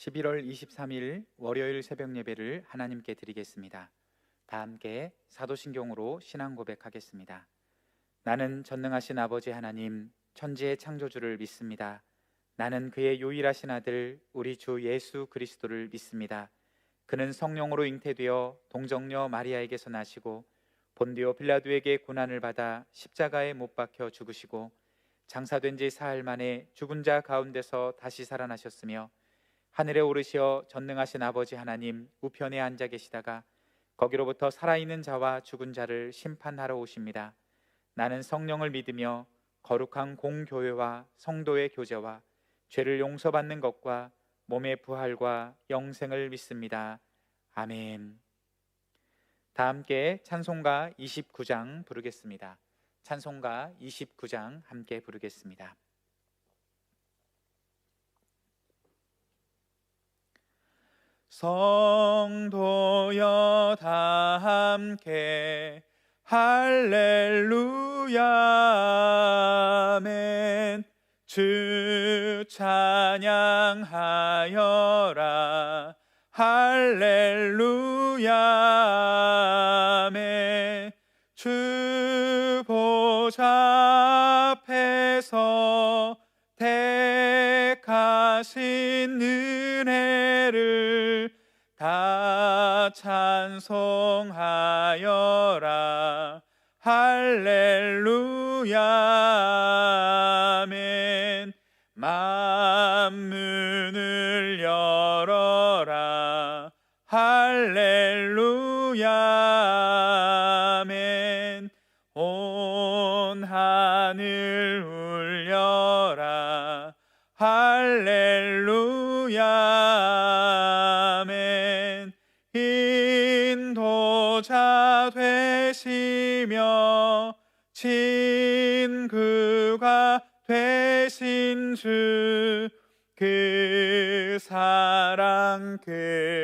11월 23일 월요일 새벽 예배를 하나님께 드리겠습니다. 다 함께 사도신경으로 신앙 고백하겠습니다. 나는 전능하신 아버지 하나님, 천지의 창조주를 믿습니다. 나는 그의 유일하신 아들 우리 주 예수 그리스도를 믿습니다. 그는 성령으로 잉태되어 동정녀 마리아에게서 나시고 본디오 빌라도에게 고난을 받아 십자가에 못 박혀 죽으시고 장사된 지 사흘 만에 죽은 자 가운데서 다시 살아나셨으며 하늘에 오르시어 전능하신 아버지 하나님 우편에 앉아 계시다가 거기로부터 살아있는 자와 죽은 자를 심판하러 오십니다. 나는 성령을 믿으며 거룩한 공교회와 성도의 교제와 죄를 용서받는 것과 몸의 부활과 영생을 믿습니다. 아멘. 다 함께 찬송가 29장 부르겠습니다. 찬송가 29장 함께 부르겠습니다. 성도여 다 함께 할렐루야 아멘. 주 찬양하여라 할렐루야 아멘. 주 보좌 앞에서 택하신 은혜를 다 찬송하여라 할렐루야 아멘. 만문을 열어라 할렐루야 아멘. 온 하늘 울려라 할렐루야 아멘. 인도자 되시며 친구가 되신 주 그 사랑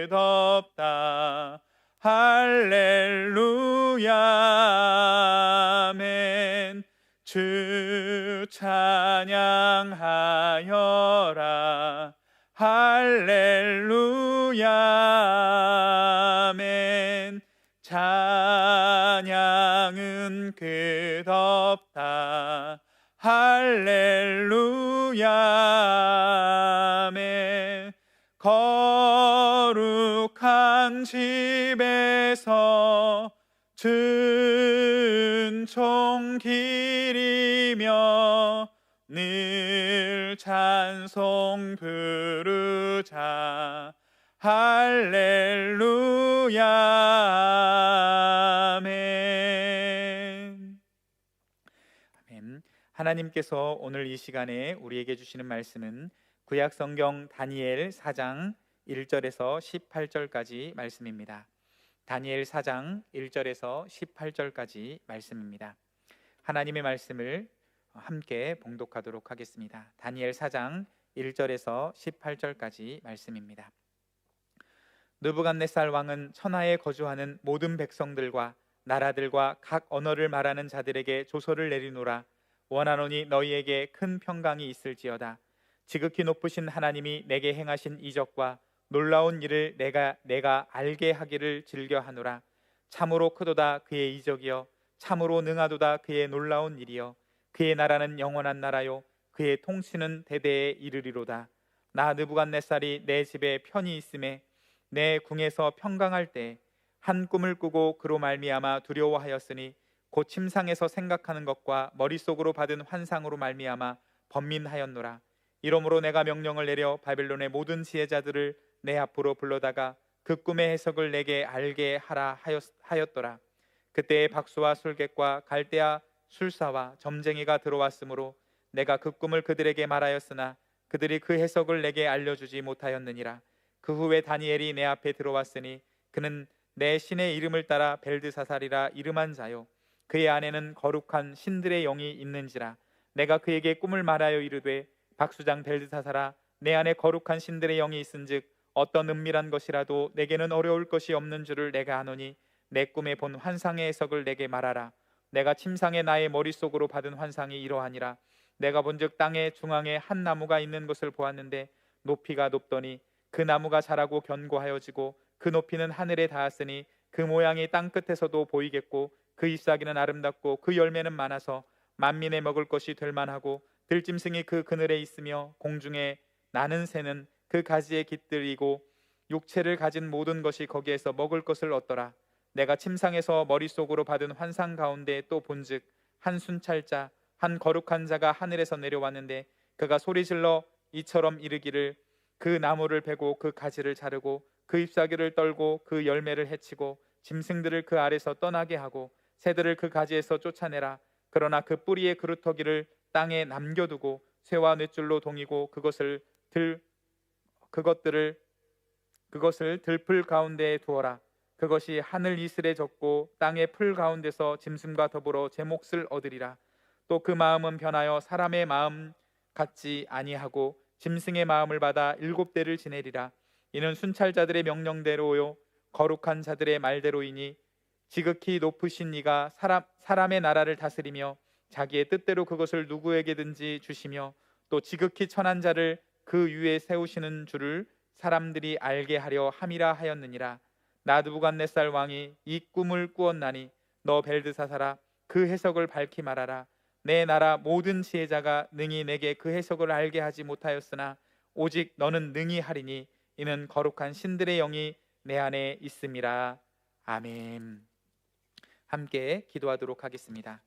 끝없다 할렐루야 아멘. 주 찬양하여라 할렐루야 아멘. 찬양은 끝없다 할렐루야 아멘. 거룩한 집에서 은총 기리며 늘 찬송 부르자 할렐루야 아멘. 아멘. 하나님께서 오늘 이 시간에 우리에게 주시는 말씀은 구약 성경 다니엘 4장 1절에서 18절까지 말씀입니다. 다니엘 4장 1절에서 18절까지 말씀입니다. 하나님의 말씀을 함께 봉독하도록 하겠습니다. 다니엘 4장 1절에서 18절까지 말씀입니다. 느부갓네살 왕은 천하에 거주하는 모든 백성들과 나라들과 각 언어를 말하는 자들에게 조서를 내리노라. 원하노니 너희에게 큰 평강이 있을지어다. 지극히 높으신 하나님이 내게 행하신 이적과 놀라운 일을 내가 알게 하기를 즐겨하노라. 참으로 크도다 그의 이적이여 참으로 능하도다 그의 놀라운 일이여. 그의 나라는 영원한 나라요 그의 통치는 대대에 이르리로다. 나 느부갓네살이 내 집에 편히 있음에 내 궁에서 평강할 때 한 꿈을 꾸고 그로 말미암아 두려워하였으니 곧 침상에서 생각하는 것과 머릿속으로 받은 환상으로 말미암아 번민하였노라. 이러므로 내가 명령을 내려 바벨론의 모든 지혜자들을 내 앞으로 불러다가 그 꿈의 해석을 내게 알게 하라 하였더라. 그때에 박수와 술객과 갈대아 술사와 점쟁이가 들어왔으므로 내가 그 꿈을 그들에게 말하였으나 그들이 그 해석을 내게 알려주지 못하였느니라. 그 후에 다니엘이 내 앞에 들어왔으니 그는 내 신의 이름을 따라 벨드사살이라 이름한 자요 그의 안에는 거룩한 신들의 영이 있는지라. 내가 그에게 꿈을 말하여 이르되 박수장 벨드사살아 내 안에 거룩한 신들의 영이 있은즉 어떤 은밀한 것이라도 내게는 어려울 것이 없는 줄을 내가 아노니 내 꿈에 본 환상의 해석을 내게 말하라. 내가 침상에 나의 머릿속으로 받은 환상이 이러하니라. 내가 본즉 땅의 중앙에 한 나무가 있는 것을 보았는데 높이가 높더니 그 나무가 자라고 견고하여지고 그 높이는 하늘에 닿았으니 그 모양이 땅 끝에서도 보이겠고 그 잎사귀는 아름답고 그 열매는 많아서 만민의 먹을 것이 될 만하고 들짐승이 그 그늘에 있으며 공중에 나는 새는 그 가지에 깃들이고 육체를 가진 모든 것이 거기에서 먹을 것을 얻더라. 내가 침상에서 머릿속으로 받은 환상 가운데 또 본즉 한 순찰자 한 거룩한 자가 하늘에서 내려왔는데 그가 소리질러 이처럼 이르기를 그 나무를 베고 그 가지를 자르고 그 잎사귀를 떨고 그 열매를 해치고 짐승들을 그 아래서 떠나게 하고 새들을 그 가지에서 쫓아내라. 그러나 그 뿌리의 그루터기를 땅에 남겨두고 쇠와 뇌줄로 동이고 그것을 들풀 가운데에 두어라. 그것이 하늘 이슬에 젖고 땅의 풀 가운데서 짐승과 더불어 제 몫을 얻으리라. 또 그 마음은 변하여 사람의 마음 같지 아니하고 짐승의 마음을 받아 7대를 지내리라. 이는 순찰자들의 명령대로요 거룩한 자들의 말대로이니 지극히 높으신 이가 사람의 나라를 다스리며 자기의 뜻대로 그것을 누구에게든지 주시며 또 지극히 천한 자를 그 위에 세우시는 줄을 사람들이 알게 하려 함이라 하였느니라. 나부갓네살 왕이 이 꿈을 꾸었나니 너 벨드사사라 그 해석을 밝히 말하라. 내 나라 모든 지혜자가 능히 내게 그 해석을 알게 하지 못하였으나 오직 너는 능히 하리니 이는 거룩한 신들의 영이 내 안에 있음이라. 아멘. 함께 기도하도록 하겠습니다.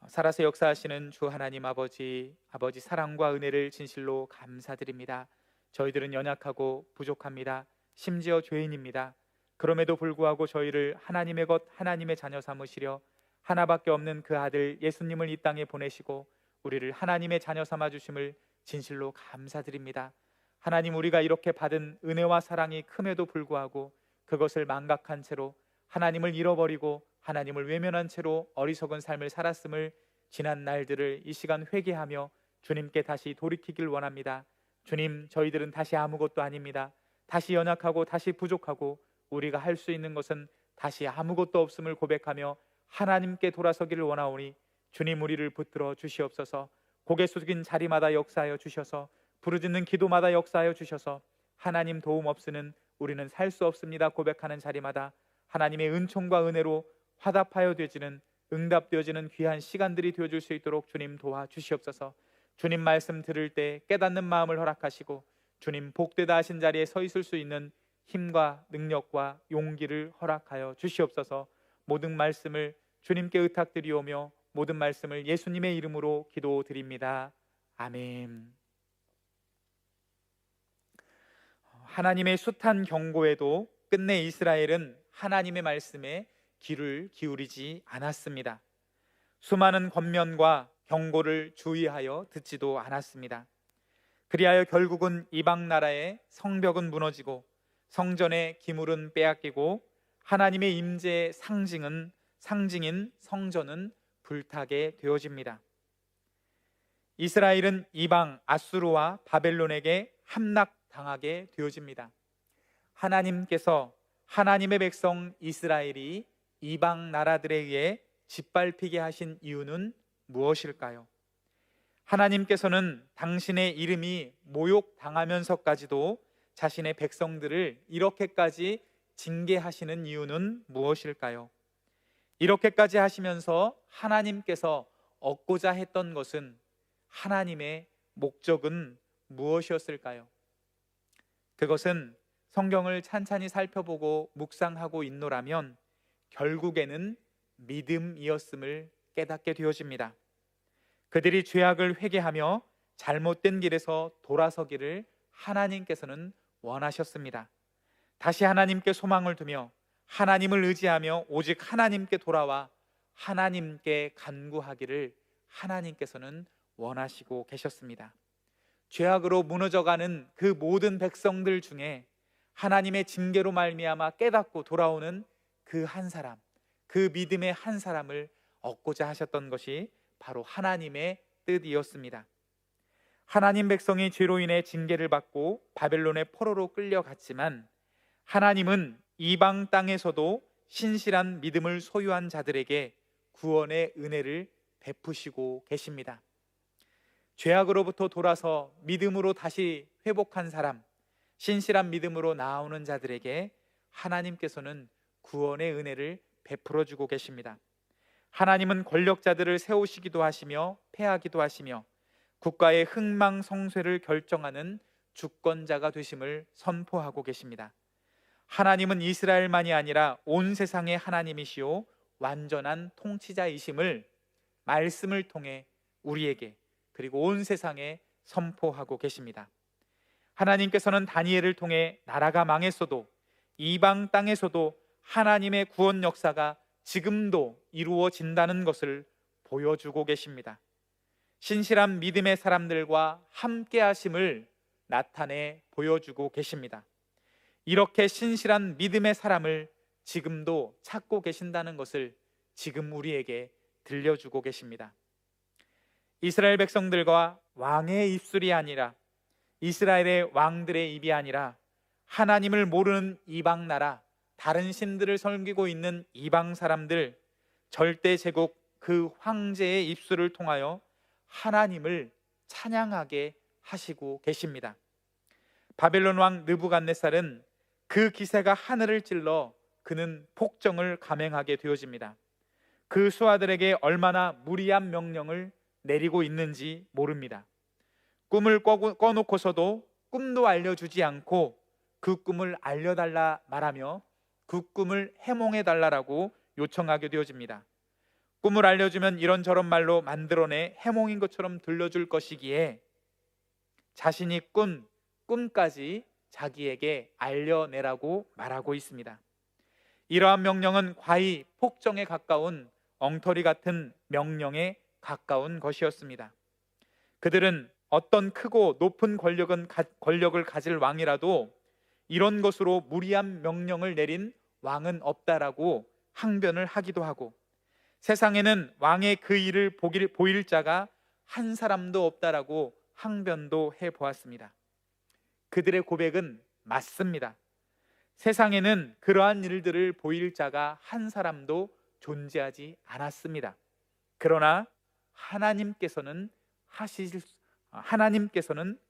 살아서 역사하시는 주 하나님 아버지 사랑과 은혜를 진실로 감사드립니다. 저희들은 연약하고 부족합니다. 심지어 죄인입니다. 그럼에도 불구하고 저희를 하나님의 것 하나님의 자녀 삼으시려 하나밖에 없는 그 아들 예수님을 이 땅에 보내시고 우리를 하나님의 자녀 삼아 주심을 진실로 감사드립니다. 하나님, 우리가 이렇게 받은 은혜와 사랑이 큼에도 불구하고 그것을 망각한 채로 하나님을 잃어버리고 하나님을 외면한 채로 어리석은 삶을 살았음을 지난 날들을 이 시간 회개하며 주님께 다시 돌이키길 원합니다. 주님, 저희들은 다시 아무것도 아닙니다. 다시 연약하고 다시 부족하고 우리가 할 수 있는 것은 다시 아무것도 없음을 고백하며 하나님께 돌아서기를 원하오니 주님, 우리를 붙들어 주시옵소서. 고개 숙인 자리마다 역사하여 주셔서 부르짖는 기도마다 역사하여 주셔서 하나님 도움 없이는 우리는 살 수 없습니다 고백하는 자리마다 하나님의 은총과 은혜로 화답하여 되지는 응답되어지는 귀한 시간들이 되어줄 수 있도록 주님 도와주시옵소서. 주님 말씀 들을 때 깨닫는 마음을 허락하시고 주님 복되다 하신 자리에 서 있을 수 있는 힘과 능력과 용기를 허락하여 주시옵소서. 모든 말씀을 주님께 의탁드리오며 모든 말씀을 예수님의 이름으로 기도드립니다. 아멘. 하나님의 숱한 경고에도 끝내 이스라엘은 하나님의 말씀에 귀를 기울이지 않았습니다. 수많은 권면과 경고를 주의하여 듣지도 않았습니다. 그리하여 결국은 이방 나라의 성벽은 무너지고 성전의 기물은 빼앗기고 하나님의 임재의 상징인 성전은 불타게 되어집니다. 이스라엘은 이방 아수르와 바벨론에게 함락당하게 되어집니다. 하나님께서 하나님의 백성 이스라엘이 이방 나라들에 의해 짓밟히게 하신 이유는 무엇일까요? 하나님께서는 당신의 이름이 모욕당하면서까지도 자신의 백성들을 이렇게까지 징계하시는 이유는 무엇일까요? 이렇게까지 하시면서 하나님께서 얻고자 했던 것은, 하나님의 목적은 무엇이었을까요? 그것은 성경을 찬찬히 살펴보고 묵상하고 있노라면 결국에는 믿음이었음을 깨닫게 되어집니다. 그들이 죄악을 회개하며 잘못된 길에서 돌아서기를 하나님께서는 원하셨습니다. 다시 하나님께 소망을 두며 하나님을 의지하며 오직 하나님께 돌아와 하나님께 간구하기를 하나님께서는 원하시고 계셨습니다. 죄악으로 무너져가는 그 모든 백성들 중에 하나님의 징계로 말미암아 깨닫고 돌아오는 그 한 사람, 그 믿음의 한 사람을 얻고자 하셨던 것이 바로 하나님의 뜻이었습니다. 하나님 백성이 죄로 인해 징계를 받고 바벨론의 포로로 끌려갔지만 하나님은 이방 땅에서도 신실한 믿음을 소유한 자들에게 구원의 은혜를 베푸시고 계십니다. 죄악으로부터 돌아서 믿음으로 다시 회복한 사람, 신실한 믿음으로 나아오는 자들에게 하나님께서는 구원의 은혜를 베풀어 주고 계십니다. 하나님은 권력자들을 세우시기도 하시며 패하기도 하시며 국가의 흥망성쇠를 결정하는 주권자가 되심을 선포하고 계십니다. 하나님은 이스라엘만이 아니라 온 세상의 하나님이시오 완전한 통치자이심을 말씀을 통해 우리에게 그리고 온 세상에 선포하고 계십니다. 하나님께서는 다니엘을 통해 나라가 망했어도 이방 땅에서도 하나님의 구원 역사가 지금도 이루어진다는 것을 보여주고 계십니다. 신실한 믿음의 사람들과 함께 하심을 나타내 보여주고 계십니다. 이렇게 신실한 믿음의 사람을 지금도 찾고 계신다는 것을 지금 우리에게 들려주고 계십니다. 이스라엘 백성들과 왕의 입술이 아니라 이스라엘의 왕들의 입이 아니라 하나님을 모르는 이방 나라, 다른 신들을 섬기고 있는 이방 사람들, 절대 제국 그 황제의 입술을 통하여 하나님을 찬양하게 하시고 계십니다. 바벨론 왕 느부갓네살은 그 기세가 하늘을 찔러 그는 폭정을 감행하게 되어집니다. 그 수하들에게 얼마나 무리한 명령을 내리고 있는지 모릅니다. 꿈을 꿔놓고서도 꿈도 알려주지 않고 그 꿈을 알려달라 말하며 그 꿈을 해몽해달라고 요청하게 되어집니다. 꿈을 알려주면 이런저런 말로 만들어내 해몽인 것처럼 들려줄 것이기에 자신이 꾼 꿈까지 자기에게 알려내라고 말하고 있습니다. 이러한 명령은 과히 폭정에 가까운 엉터리 같은 명령에 가까운 것이었습니다. 그들은 어떤 크고 높은 권력을 가질 왕이라도 이런 것으로 무리한 명령을 내린 왕은 없다라고 항변을 하기도 하고 세상에는 왕의 그 일을 보일 자가 한 사람도 없다라고 항변도 해보았습니다. 그들의 고백은 맞습니다. 세상에는 그러한 일들을 보일 자가 한 사람도 존재하지 않았습니다. 그러나 하나님께서는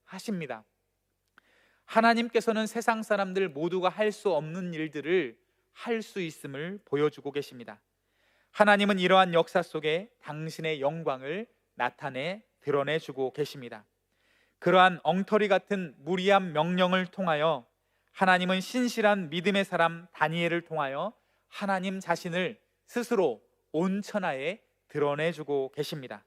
하십니다. 하나님께서는 세상 사람들 모두가 할 수 없는 일들을 할 수 있음을 보여주고 계십니다. 하나님은 이러한 역사 속에 당신의 영광을 나타내 드러내주고 계십니다. 그러한 엉터리 같은 무리한 명령을 통하여 하나님은 신실한 믿음의 사람 다니엘을 통하여 하나님 자신을 스스로 온 천하에 드러내주고 계십니다.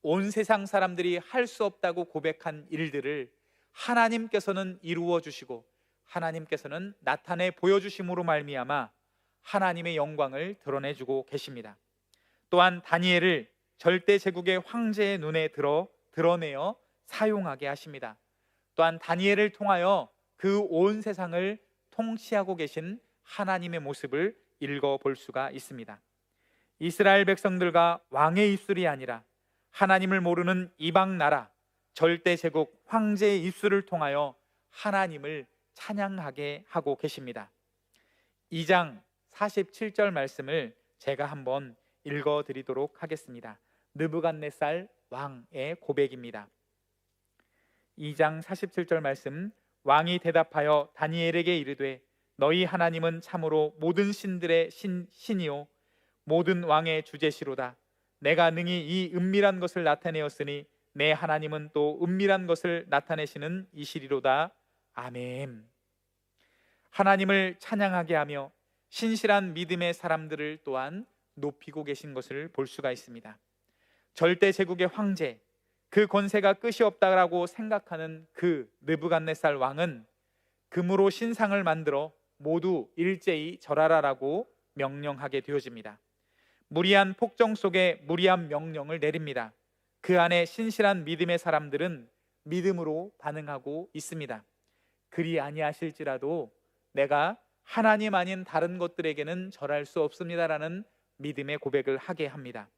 온 세상 사람들이 할 수 없다고 고백한 일들을 하나님께서는 이루어 주시고 하나님께서는 나타내 보여주심으로 말미암아 하나님의 영광을 드러내주고 계십니다. 또한 다니엘을 절대 제국의 황제의 눈에 드러내어 사용하게 하십니다. 또한 다니엘을 통하여 그 온 세상을 통치하고 계신 하나님의 모습을 읽어볼 수가 있습니다. 이스라엘 백성들과 왕의 입술이 아니라 하나님을 모르는 이방 나라, 절대 제국 황제의 입술을 통하여 하나님을 찬양하게 하고 계십니다. 2장 47절 말씀을 제가 한번 읽어드리도록 하겠습니다. 느부갓네살 왕의 고백입니다. 2장 47절 말씀, 왕이 대답하여 다니엘에게 이르되 너희 하나님은 참으로 모든 신들의 신이요 모든 왕의 주제시로다. 내가 능히 이 은밀한 것을 나타내었으니 내 하나님은 또 은밀한 것을 나타내시는 이시리로다. 아멘. 하나님을 찬양하게 하며 신실한 믿음의 사람들을 또한 높이고 계신 것을 볼 수가 있습니다. 절대 제국의 황제, 그 권세가 끝이 없다라고 생각하는 그 느부갓네살 왕은 금으로 신상을 만들어 모두 일제히 절하라라고 명령하게 되어집니다. 무리한 폭정 속에 무리한 명령을 내립니다. 그 안에 신실한 믿음의 사람들은 믿음으로 반응하고 있습니다. 그리 아니하실지라도 내가 하나님 아닌 다른 것들에게는 절할 수 없습니다라는 믿음의 고백을 하게 합니다.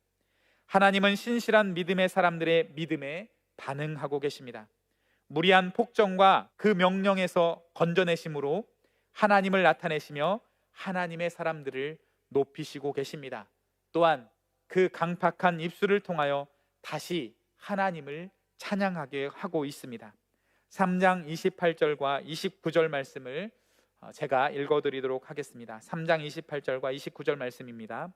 하나님은 신실한 믿음의 사람들의 믿음에 반응하고 계십니다. 무리한 폭정과 그 명령에서 건져내심으로 하나님을 나타내시며 하나님의 사람들을 높이시고 계십니다. 또한 그 강팍한 입술을 통하여 다시 하나님을 찬양하게 하고 있습니다. 3장 28절과 29절 말씀을 제가 읽어드리도록 하겠습니다. 3장 28절과 29절 말씀입니다.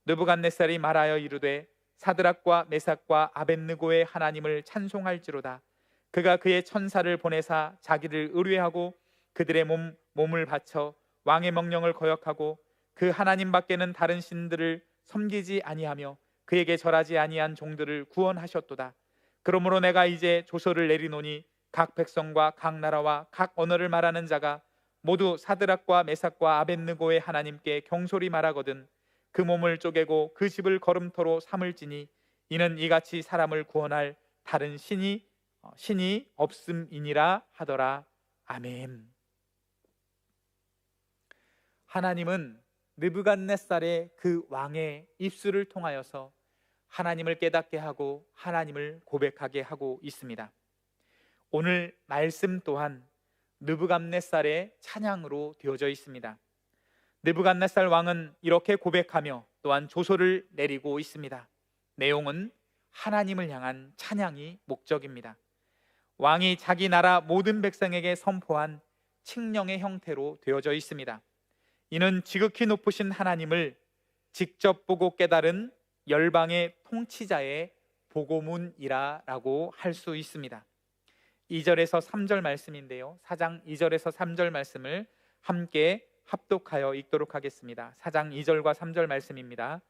느부갓네살이 말하여 이르되 사드락과 메삭과 아벳느고의 하나님을 찬송할지로다. 그가 그의 천사를 보내사 자기를 의뢰하고 그들의 몸을 바쳐 왕의 명령을 거역하고 그 하나님 밖에는 다른 신들을 섬기지 아니하며 그에게 절하지 아니한 종들을 구원하셨도다. 그러므로 내가 이제 조서를 내리노니 각 백성과 각 나라와 각 언어를 말하는 자가 모두 사드락과 메삭과 아벳느고의 하나님께 경솔히 말하거든 그 몸을 쪼개고 그 집을 걸음터로 삼을지니 이는 이같이 사람을 구원할 다른 신이 없음이니라 하더라. 아멘. 하나님은 느부갓네살의 그 왕의 입술을 통하여서 하나님을 깨닫게 하고 하나님을 고백하게 하고 있습니다. 오늘 말씀 또한 느부갓네살의 찬양으로 되어져 있습니다. 느부갓네살 왕은 이렇게 고백하며 또한 조서를 내리고 있습니다. 내용은 하나님을 향한 찬양이 목적입니다. 왕이 자기 나라 모든 백성에게 선포한 칙령의 형태로 되어져 있습니다. 이는 지극히 높으신 하나님을 직접 보고 깨달은 열방의 통치자의 보고문이라고 할 수 있습니다. 2절에서 3절 말씀인데요, 4장 2절에서 3절 말씀을 함께 합독하여 읽도록 하겠습니다. 4장 2절과 3절 말씀입니다.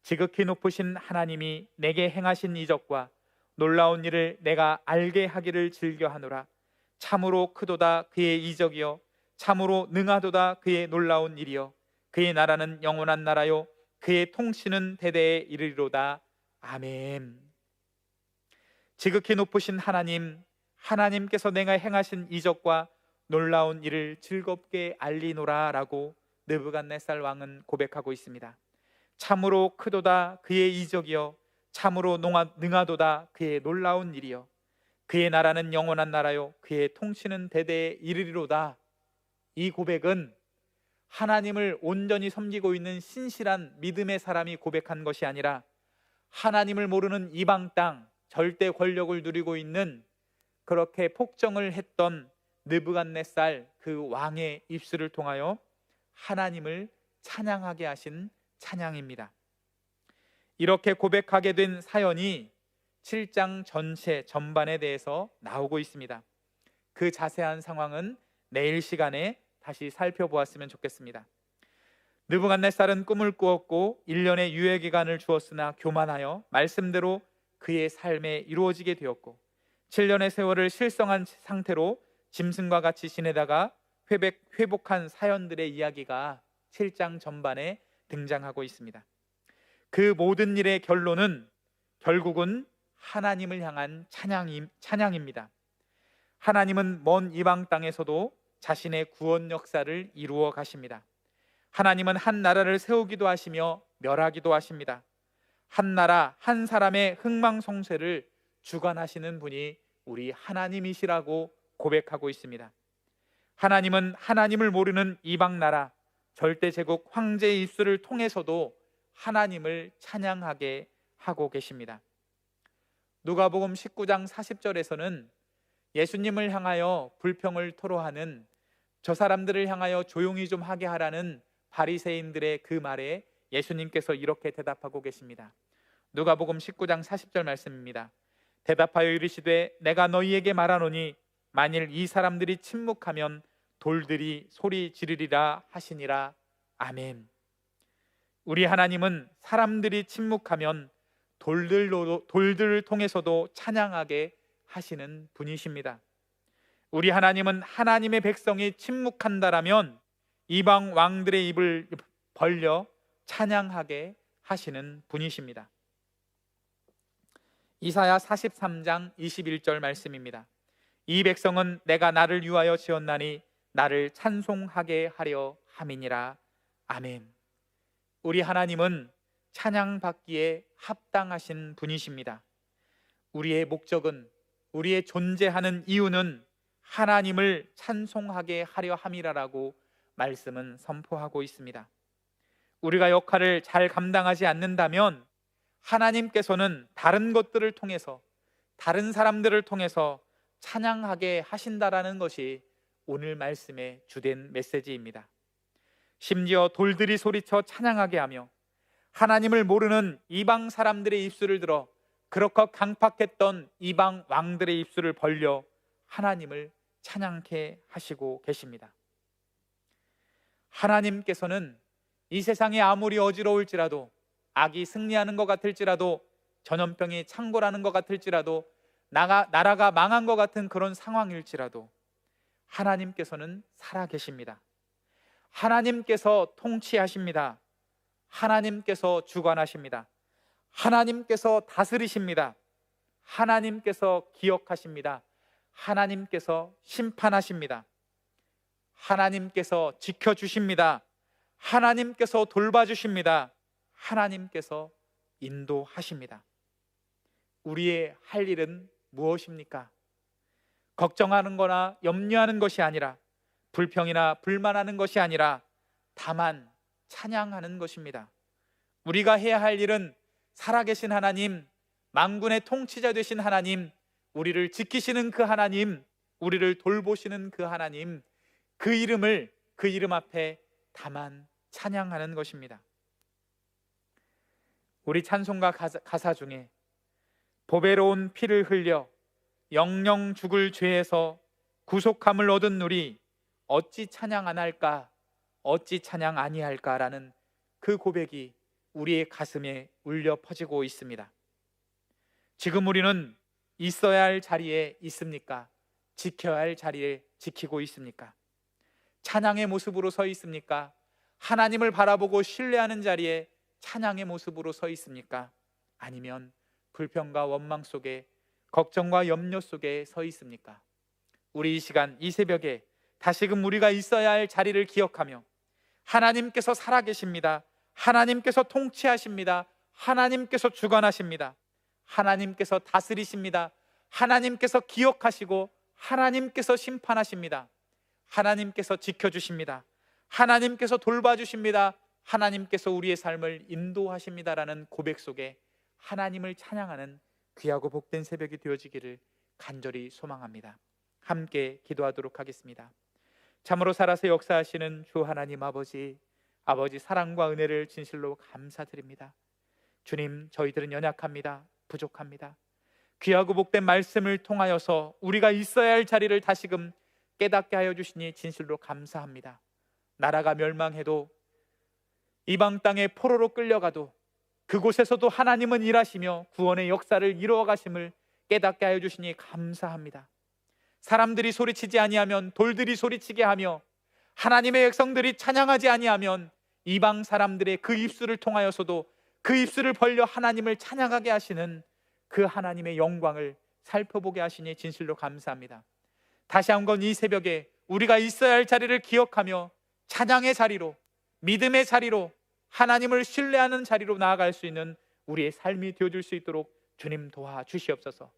지극히 높으신 하나님이 내게 행하신 이적과 놀라운 일을 내가 알게 하기를 즐겨하노라. 참으로 크도다 그의 이적이요 참으로 능하도다 그의 놀라운 일이요 그의 나라는 영원한 나라요 그의 통치는 대대에 이르리로다. 아멘. 지극히 높으신 하나님께서 내가 행하신 이적과 놀라운 일을 즐겁게 알리노라 라고 느부갓네살 왕은 고백하고 있습니다. 참으로 크도다 그의 이적이요 참으로 능하도다 그의 놀라운 일이요 그의 나라는 영원한 나라요 그의 통치는 대대에 이르리로다. 이 고백은 하나님을 온전히 섬기고 있는 신실한 믿음의 사람이 고백한 것이 아니라 하나님을 모르는 이방 땅 절대 권력을 누리고 있는 그렇게 폭정을 했던 느부갓네살 그 왕의 입술을 통하여 하나님을 찬양하게 하신 찬양입니다. 이렇게 고백하게 된 사연이 7장 전반에 대해서 나오고 있습니다. 그 자세한 상황은 내일 시간에 다시 살펴보았으면 좋겠습니다. 느부갓네살은 꿈을 꾸었고 1년의 유예기간을 주었으나 교만하여 말씀대로 그의 삶에 이루어지게 되었고 7년의 세월을 실성한 상태로 짐승과 같이 지내다가 회복한 사연들의 이야기가 7장 전반에 등장하고 있습니다. 그 모든 일의 결론은 결국은 하나님을 향한 찬양입니다. 하나님은 먼 이방 땅에서도 자신의 구원 역사를 이루어 가십니다. 하나님은 한 나라를 세우기도 하시며 멸하기도 하십니다. 한 나라 한 사람의 흥망성쇠를 주관하시는 분이 우리 하나님이시라고 고백하고 있습니다. 하나님은 하나님을 모르는 이방 나라 절대제국 황제의 입술을 통해서도 하나님을 찬양하게 하고 계십니다. 누가복음 19장 40절에서는 예수님을 향하여 불평을 토로하는 저 사람들을 향하여 조용히 좀 하게 하라는 바리새인들의 그 말에 예수님께서 이렇게 대답하고 계십니다. 누가복음 19장 40절 말씀입니다. 대답하여 이르시되 내가 너희에게 말하노니 만일 이 사람들이 침묵하면 돌들이 소리 지르리라 하시니라. 아멘. 우리 하나님은 사람들이 침묵하면 돌들을 통해서도 찬양하게 하시는 분이십니다. 우리 하나님은 하나님의 백성이 침묵한다라면 이방 왕들의 입을 벌려 찬양하게 하시는 분이십니다. 이사야 43장 21절 말씀입니다. 이 백성은 내가 나를 위하여 지었나니 나를 찬송하게 하려 함이니라. 아멘. 우리 하나님은 찬양받기에 합당하신 분이십니다. 우리의 목적은, 우리의 존재하는 이유는 하나님을 찬송하게 하려 함이라라고 말씀은 선포하고 있습니다. 우리가 역할을 잘 감당하지 않는다면 하나님께서는 다른 것들을 통해서, 다른 사람들을 통해서 찬양하게 하신다라는 것이 오늘 말씀의 주된 메시지입니다. 심지어 돌들이 소리쳐 찬양하게 하며 하나님을 모르는 이방 사람들의 입술을 들어 그렇게 강팍했던 이방 왕들의 입술을 벌려 하나님을 찬양케 하시고 계십니다. 하나님께서는 이 세상이 아무리 어지러울지라도, 악이 승리하는 것 같을지라도, 전염병이 창궐하는 것 같을지라도, 나라가 망한 것 같은 그런 상황일지라도 하나님께서는 살아계십니다. 하나님께서 통치하십니다. 하나님께서 주관하십니다. 하나님께서 다스리십니다. 하나님께서 기억하십니다. 하나님께서 심판하십니다. 하나님께서 지켜주십니다. 하나님께서 돌봐주십니다. 하나님께서 인도하십니다. 우리의 할 일은 무엇입니까? 걱정하는 거나 염려하는 것이 아니라, 불평이나 불만하는 것이 아니라 다만 찬양하는 것입니다. 우리가 해야 할 일은 살아계신 하나님, 만군의 통치자 되신 하나님, 우리를 지키시는 그 하나님, 우리를 돌보시는 그 하나님, 그 이름 앞에 다만 찬양하는 것입니다. 우리 찬송가 가사 중에 보배로운 피를 흘려 영영 죽을 죄에서 구속함을 얻은 우리 어찌 찬양 안 할까, 어찌 찬양 아니할까라는 그 고백이 우리의 가슴에 울려 퍼지고 있습니다. 지금 우리는 있어야 할 자리에 있습니까? 지켜야 할 자리에 지키고 있습니까? 찬양의 모습으로 서 있습니까? 하나님을 바라보고 신뢰하는 자리에 찬양의 모습으로 서 있습니까? 아니면 불평과 원망 속에, 걱정과 염려 속에 서 있습니까? 우리 이 시간, 이 새벽에 다시금 우리가 있어야 할 자리를 기억하며 하나님께서 살아계십니다. 하나님께서 통치하십니다. 하나님께서 주관하십니다. 하나님께서 다스리십니다. 하나님께서 기억하시고 하나님께서 심판하십니다. 하나님께서 지켜주십니다. 하나님께서 돌봐주십니다. 하나님께서 우리의 삶을 인도하십니다라는 고백 속에 하나님을 찬양하는 귀하고 복된 새벽이 되어지기를 간절히 소망합니다. 함께 기도하도록 하겠습니다. 참으로 살아서 역사하시는 주 하나님 아버지 사랑과 은혜를 진실로 감사드립니다. 주님, 저희들은 연약합니다. 부족합니다. 귀하고 복된 말씀을 통하여서 우리가 있어야 할 자리를 다시금 깨닫게 하여 주시니 진실로 감사합니다. 나라가 멸망해도, 이방 땅에 포로로 끌려가도 그곳에서도 하나님은 일하시며 구원의 역사를 이루어 가심을 깨닫게 하여 주시니 감사합니다. 사람들이 소리치지 아니하면 돌들이 소리치게 하며 하나님의 백성들이 찬양하지 아니하면 이방 사람들의 그 입술을 통하여서도 그 입술을 벌려 하나님을 찬양하게 하시는 그 하나님의 영광을 살펴보게 하시니 진실로 감사합니다. 다시 한번 이 새벽에 우리가 있어야 할 자리를 기억하며 찬양의 자리로, 믿음의 자리로, 하나님을 신뢰하는 자리로 나아갈 수 있는 우리의 삶이 되어줄 수 있도록 주님 도와주시옵소서.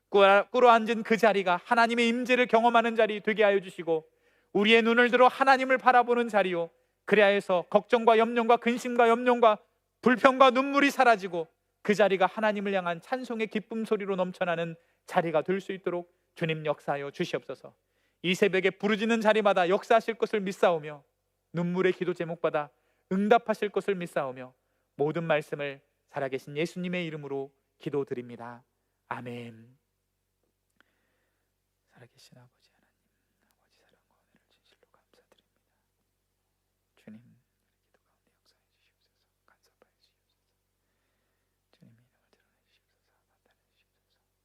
꿇어앉은 그 자리가 하나님의 임재를 경험하는 자리 되게 하여 주시고 우리의 눈을 들어 하나님을 바라보는 자리요, 그래야 해서 걱정과 염려과 근심과 염려과 불평과 눈물이 사라지고 그 자리가 하나님을 향한 찬송의 기쁨 소리로 넘쳐나는 자리가 될 수 있도록 주님 역사하여 주시옵소서. 이 새벽에 부르짖는 자리마다 역사하실 것을 믿사오며 눈물의 기도 제목받아 응답하실 것을 믿사오며 모든 말씀을 살아계신 예수님의 이름으로 기도드립니다. 아멘. 살아계신 아버지 하나님, 아버지 사랑과 은혜를 진실로 감사드립니다. 주님, 기도 가운데 역사해 주시옵소서. 간섭하여 주시옵소서. 주님 이름을 드러내 주시옵소서. 나타내 주시옵소서.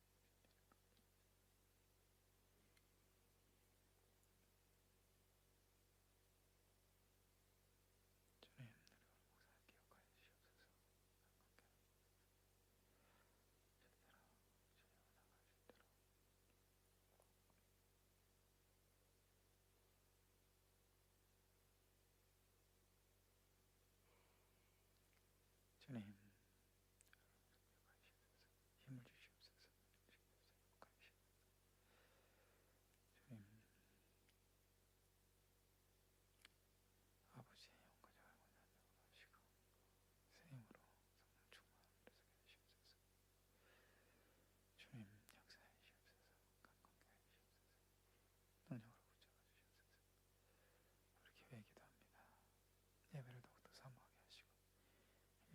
주님, 우리 목사 기억하여 주시옵소서.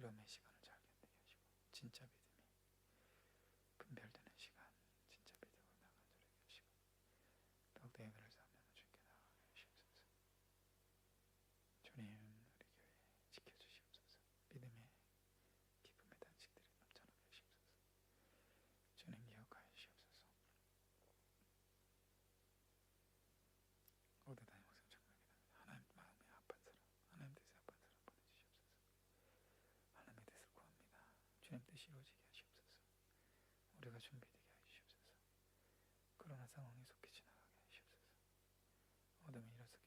두려움의 시간을 잘 견디게 하시고 진짜 믿음이 분별되는 시간, 진짜 믿음으로 나가도록 하시고 더욱더 예배를 쌓으며 주께 나아가게 하시옵소서. 주님, 우리 교회 지켜주시옵소서. 믿음의 기쁨의 단식들이 넘쳐나게 하시옵소서. 주님 기억하여 주시옵소서. 모두 다 영상 청명합니다. 하나님 마음에 아픈 사람, 하나님 뜻에 아픈 사람 보내주시옵소서. 하나님의 뜻을 구합니다. 주님 뜻이 이루어지게 하시옵소서. 우리가 준비되게 하시옵소서. 코로나 상황에 속히 지나가게 하시옵소서. 어둠이 일어서게